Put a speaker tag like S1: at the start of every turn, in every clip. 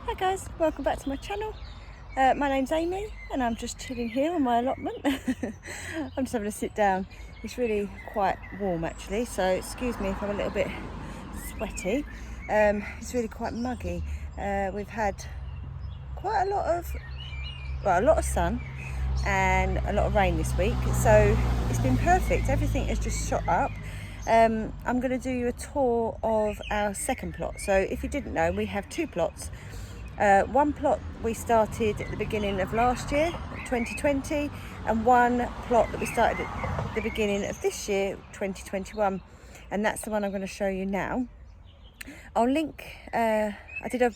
S1: Hi guys, welcome back to my channel. My name's Amy and I'm just chilling here on my allotment. I'm just having a sit down. It's really quite warm actually, so excuse me if I'm a little bit sweaty. It's really quite muggy. We've had quite a lot of sun and a lot of rain this week, so it's been perfect. Everything has just shot up. I'm going to do you a tour of our second plot. So if you didn't know, we have two plots. One plot we started at the beginning of last year, 2020, and one plot that we started at the beginning of this year, 2021, and that's the one I'm going to show you now. I'll link, I did a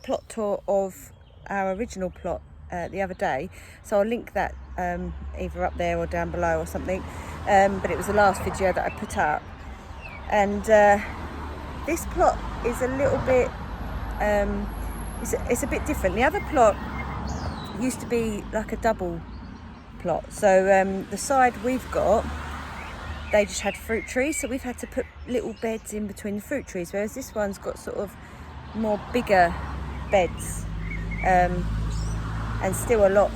S1: plot tour of our original plot the other day, so I'll link that either up there or down below or something, but it was the last video that I put up. And this plot is a little bit it's a bit different. The other plot used to be like a double plot, so the side we've got, they just had fruit trees, so we've had to put little beds in between the fruit trees, whereas this one's got sort of more bigger beds, and still a lot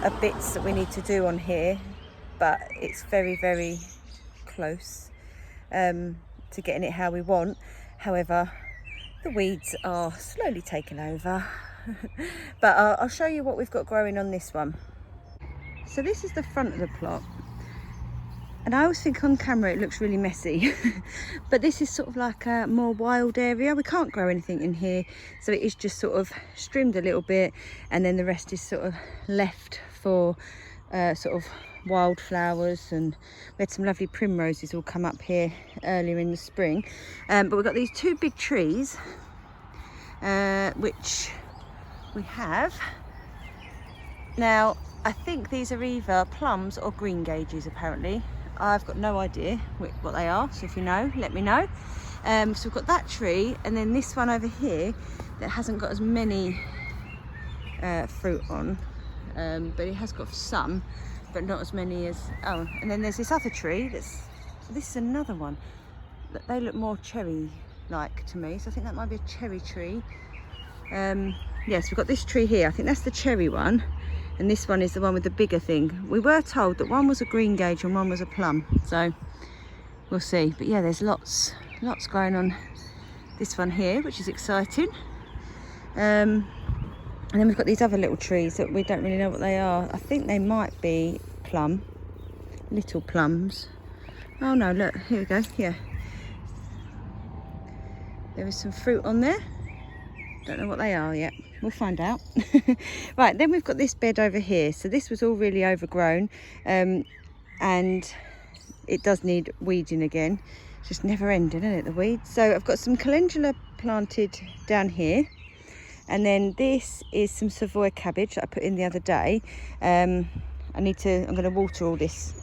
S1: of bits that we need to do on here, but it's very, very close to getting it how we want. However, the weeds are slowly taking over. But I'll show you what we've got growing on this one. So this is the front of the plot, and I always think on camera it looks really messy but this is sort of like a more wild area. We can't grow anything in here, so it is just sort of trimmed a little bit, and then the rest is sort of left for sort of wildflowers, and we had some lovely primroses all come up here earlier in the spring. But we've got these two big trees which we have now. I think these are either plums or green gages apparently. I've got no idea what they are, so if you know, let me know. So we've got that tree, and then this one over here that hasn't got as many fruit on, but it has got some, but not as many as, oh, and then there's this other tree this is another one. They look more cherry like to me, so I think that might be a cherry tree. Yes, we've got this tree here, I think that's the cherry one, and this one is the one with the bigger thing. We were told that one was a green gage and one was a plum, so we'll see. But yeah, there's lots going on this one here, which is exciting. And then we've got these other little trees that we don't really know what they are. I think they might be plum, little plums. Oh no, look, here we go, yeah. There is some fruit on there. Don't know what they are yet. We'll find out. Right, then we've got this bed over here. So this was all really overgrown, and it does need weeding again. It's just never ending, isn't it, the weeds? So I've got some calendula planted down here. And then this is some Savoy cabbage that I put in the other day. I'm going to water all this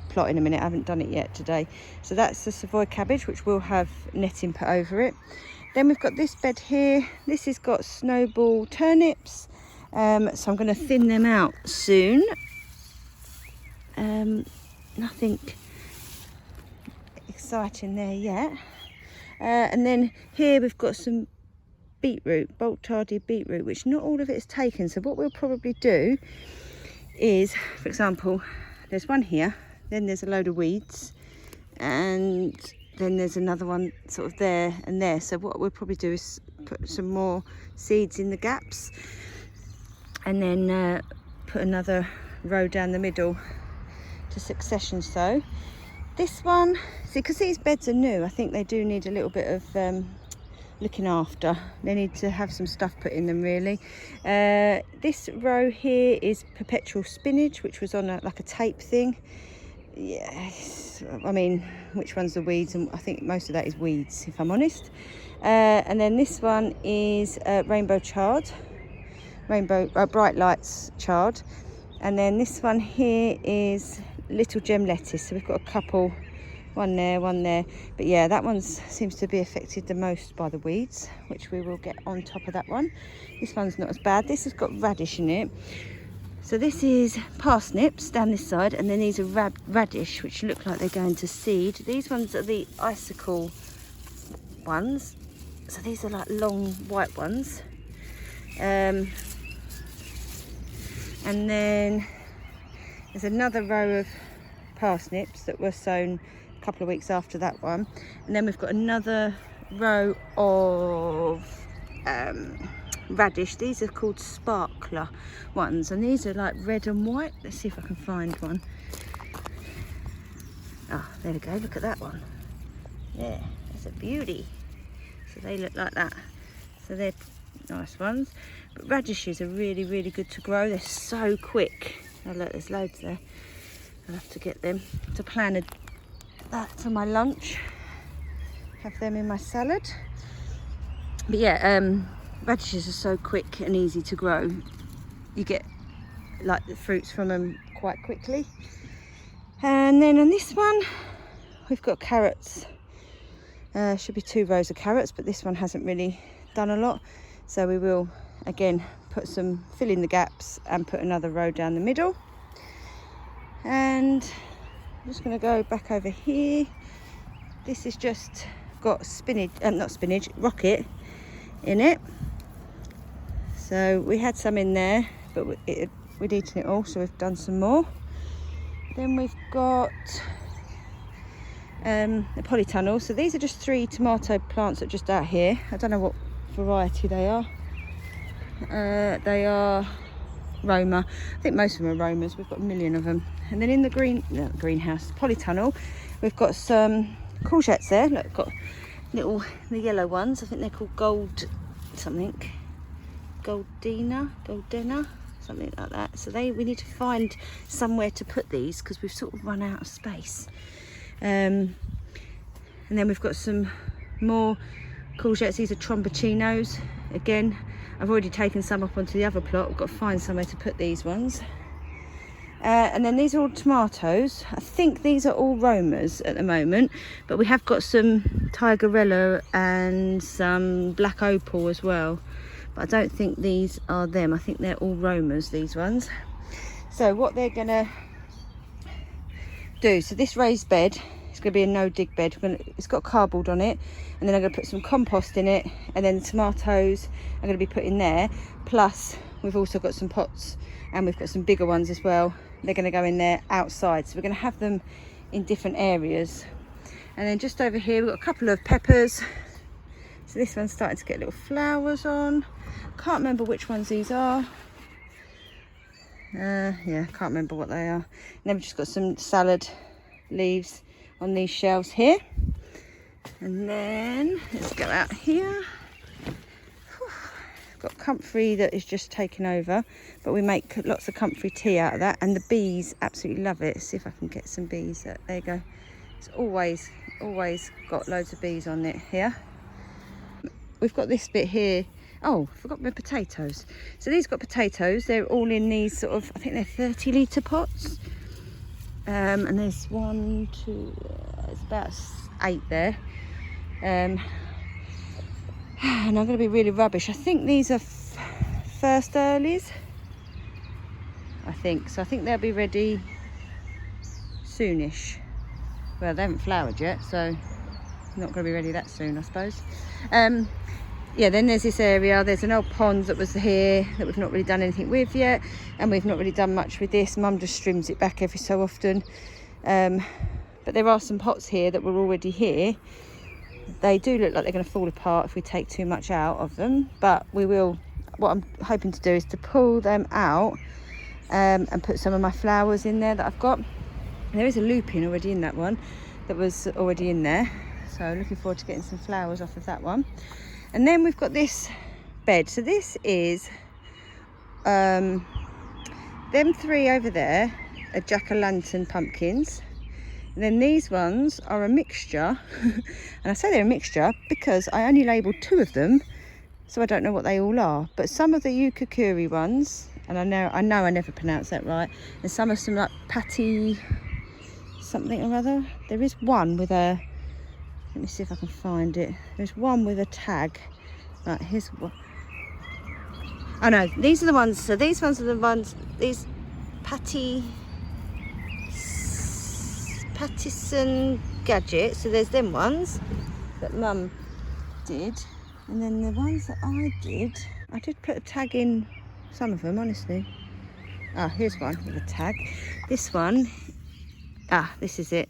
S1: plot in a minute. I haven't done it yet today. So that's the Savoy cabbage, which will have netting put over it. Then we've got this bed here. This has got snowball turnips. So I'm going to thin them out soon. Nothing exciting there yet. And then here we've got some beetroot, bulk tardy beetroot, which not all of it is taken. So what we'll probably do is, for example, there's one here, then there's a load of weeds, and then there's another one sort of there and there. So what we'll probably do is put some more seeds in the gaps, and then put another row down the middle to succession sow. This one, see, because these beds are new, I think they do need a little bit of looking after. They need to have some stuff put in them really. This row here is perpetual spinach, which was on like a tape thing. Yes, I mean, which one's the weeds? And I think most of that is weeds, if I'm honest. And then this one is rainbow chard, bright lights chard. And then this one here is little gem lettuce. So we've got a couple, one there, but yeah, that one seems to be affected the most by the weeds, which we will get on top of that one. This one's not as bad. This has got radish in it. So this is parsnips down this side, and then these are radish, which look like they're going to seed. These ones are the icicle ones, so these are like long white ones. And then there's another row of parsnips that were sown a couple of weeks after that one. And then we've got another row of radish. These are called sparkler ones, and these are like red and white. Let's see if I can find one. Ah, there we go, look at that one. Yeah, that's a beauty. So they look like that. So they're nice ones. But radishes are really, really good to grow. They're so quick. Oh look, there's loads there. I'll have to get them to plan that for my lunch. Have them in my salad. But yeah, radishes are so quick and easy to grow. You get like the fruits from them quite quickly. And then on this one, we've got carrots. Should be 2 rows of carrots, but this one hasn't really done a lot. So we will, again, fill in the gaps and put another row down the middle. And I'm just going to go back over here. This has just got spinach, not spinach, rocket in it. So we had some in there, but we'd eaten it all, so we've done some more. Then we've got the polytunnel. So these are just 3 tomato plants that are just out here. I don't know what variety they are. They are Roma. I think most of them are Romas. We've got a million of them. And then in the greenhouse, polytunnel, we've got some courgettes there. Look, got the yellow ones. I think they're called goldena, something like that. So we need to find somewhere to put these because we've sort of run out of space. And then we've got some more courgettes. These are tromboncinos. Again, I've already taken some up onto the other plot. We've got to find somewhere to put these ones. And then these are all tomatoes. I think these are all Romas at the moment, but we have got some Tigerella and some black opal as well. But I don't think these are them. I think they're all Romas, these ones. So what they're gonna do, so this raised bed, it's gonna be a no dig bed. It's got cardboard on it, and then I'm gonna put some compost in it, and then the tomatoes are gonna be put in there. Plus we've also got some pots, and we've got some bigger ones as well. They're gonna go in there outside. So we're gonna have them in different areas. And then just over here, we've got a couple of peppers. So this one's starting to get little flowers on. Can't remember which ones these are. Yeah, can't remember what they are. And then we've just got some salad leaves on these shelves here. And then let's go out here. Got comfrey that is just taken over, but we make lots of comfrey tea out of that, and the bees absolutely love it. See if I can get some bees. There you go. It's always got loads of bees on it here. We've got this bit here. Oh, forgot my potatoes. So these got potatoes. They're all in these sort of, I think they're 30-litre pots. And there's 1, 2, it's about 8 there. And I'm going to be really rubbish. I think these are first earlies. I think. So I think they'll be ready soonish. Well, they haven't flowered yet, so not going to be ready that soon, I suppose. Yeah, then there's this area. There's an old pond that was here that we've not really done anything with yet, and we've not really done much with this. Mum just trims it back every so often. But there are some pots here that were already here. They do look like they're going to fall apart if we take too much out of them, but we will. What I'm hoping to do is to pull them out and put some of my flowers in there that I've got. And there is a lupin already in that one that was already in there, so looking forward to getting some flowers off of that one. And then we've got this bed. So this is them 3 over there are jack-o'-lantern pumpkins. And then these ones are a mixture. And I say they're a mixture because I only labelled 2 of them, so I don't know what they all are. But some of the yukikuri ones, and I know I never pronounce that right, and some of some like patty something or other. There is one with a, let me see if I can find it. There's one with a tag. Right, here's one. Oh no, these are the ones. So these ones are the ones, these Pattison gadgets. So there's them ones that Mum did. And then the ones that I did put a tag in some of them, honestly. Ah, here's one with a tag. This one, this is it.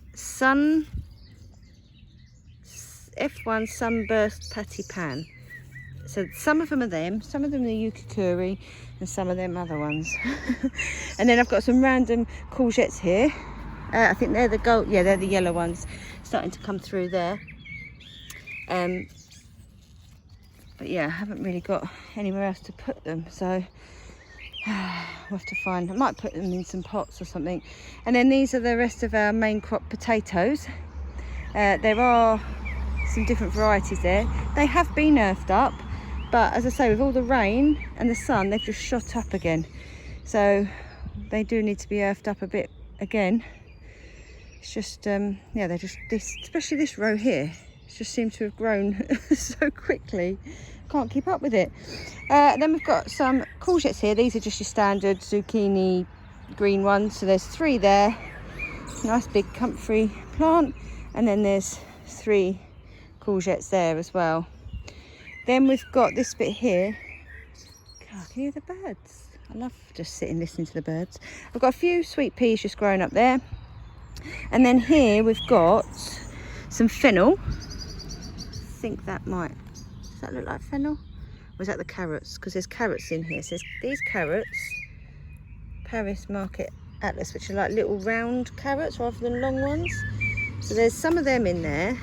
S1: F1 Sunburst Patty Pan. So some of them are them, some of them are Yukikuri, and some of them other ones. And then I've got some random courgettes here. I think they're the gold, yeah, they're the yellow ones starting to come through there. But yeah, I haven't really got anywhere else to put them, so we'll have to find. I might put them in some pots or something. And then these are the rest of our main crop potatoes. There are some different varieties there. They have been earthed up, but as I say, with all the rain and the sun, they've just shot up again. So they do need to be earthed up a bit again. It's just, yeah, they're just, especially this row here, it just seems to have grown so quickly. Can't keep up with it. Then we've got some courgettes here. These are just your standard zucchini green ones. So there's 3 there. Nice big comfy plant. And then there's 3 courgettes there as well. Then we've got this bit here. God, can you hear the birds? I love just sitting listening to the birds. I've got a few sweet peas just growing up there. And then here we've got some fennel. I think that might, does that look like fennel? Or is that the carrots? Because there's carrots in here. So these carrots, Paris Market Atlas, which are like little round carrots rather than long ones. So there's some of them in there,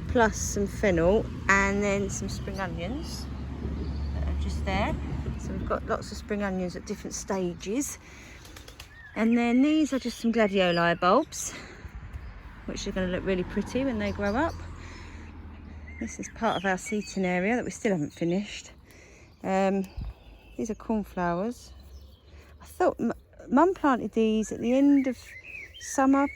S1: plus some fennel, and then some spring onions that are just there. So we've got lots of spring onions at different stages. And then these are just some gladioli bulbs, which are going to look really pretty when they grow up. This is part of our seating area that we still haven't finished. These are cornflowers. I thought Mum planted these at the end of summer,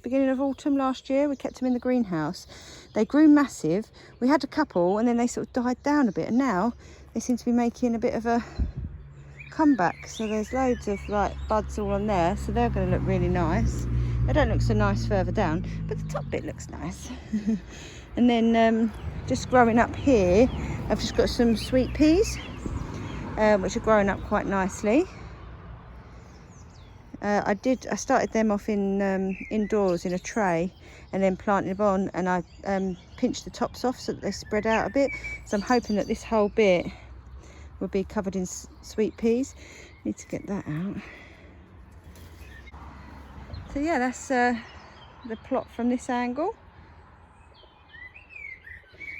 S1: beginning of autumn last year. We kept them in the greenhouse. They grew massive. We had a couple and then they sort of died down a bit, and now they seem to be making a bit of a comeback. So there's loads of like buds all on there, so they're going to look really nice. They don't look so nice further down, but the top bit looks nice. And then just growing up here, I've just got some sweet peas, which are growing up quite nicely. I started them off in indoors in a tray, and then planted them on, and I pinched the tops off so that they spread out a bit. So I'm hoping that this whole bit will be covered in sweet peas. Need to get that out. So yeah, that's the plot from this angle.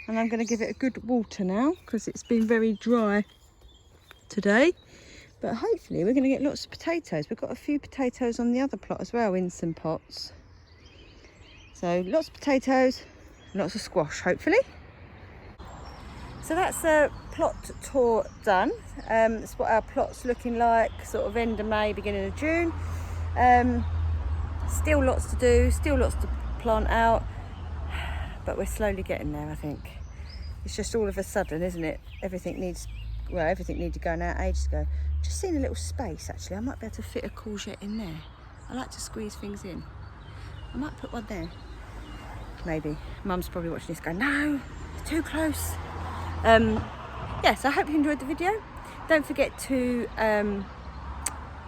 S1: And I'm going to give it a good water now because it's been very dry today. But hopefully we're going to get lots of potatoes. We've got a few potatoes on the other plot as well in some pots. So lots of potatoes, lots of squash, hopefully. So that's a plot tour done. That's what our plot's looking like, sort of end of May, beginning of June. Still lots to do, still lots to plant out, but we're slowly getting there, I think. It's just all of a sudden, isn't it? Everything needed to go now ages ago. Just seen a little space, actually. I might be able to fit a courgette in there. I like to squeeze things in. I might put one there. Maybe. Mum's probably watching this going, no, it's too close. Yes, I hope you enjoyed the video. Don't forget to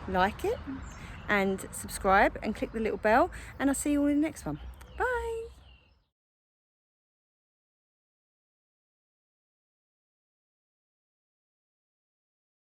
S1: like it and subscribe and click the little bell, and I'll see you all in the next one.